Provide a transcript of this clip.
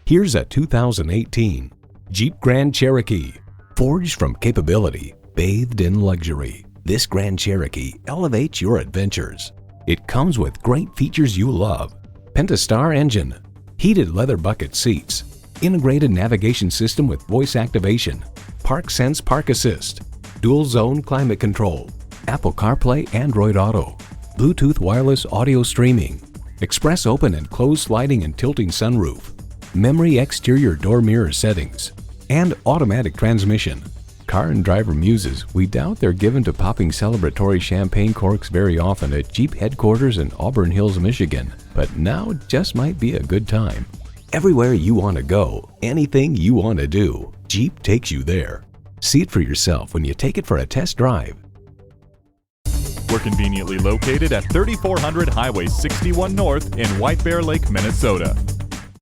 Here's a 2018 Jeep Grand Cherokee. Forged from capability, bathed in luxury, this Grand Cherokee elevates your adventures. It comes with great features you love. Pentastar engine, heated leather bucket seats, integrated navigation system with voice activation, Park Sense Park Assist, dual zone climate control, Apple CarPlay, Android Auto, Bluetooth wireless audio streaming, express open and closed sliding and tilting sunroof, memory exterior door mirror settings, and automatic transmission. Car and driver muses, we doubt they're given to popping celebratory champagne corks very often at Jeep headquarters in Auburn Hills, Michigan, but now just might be a good time. Everywhere you want to go, anything you want to do, Jeep takes you there. See it for yourself when you take it for a test drive. We're conveniently located at 3400 Highway 61 North in White Bear Lake, Minnesota.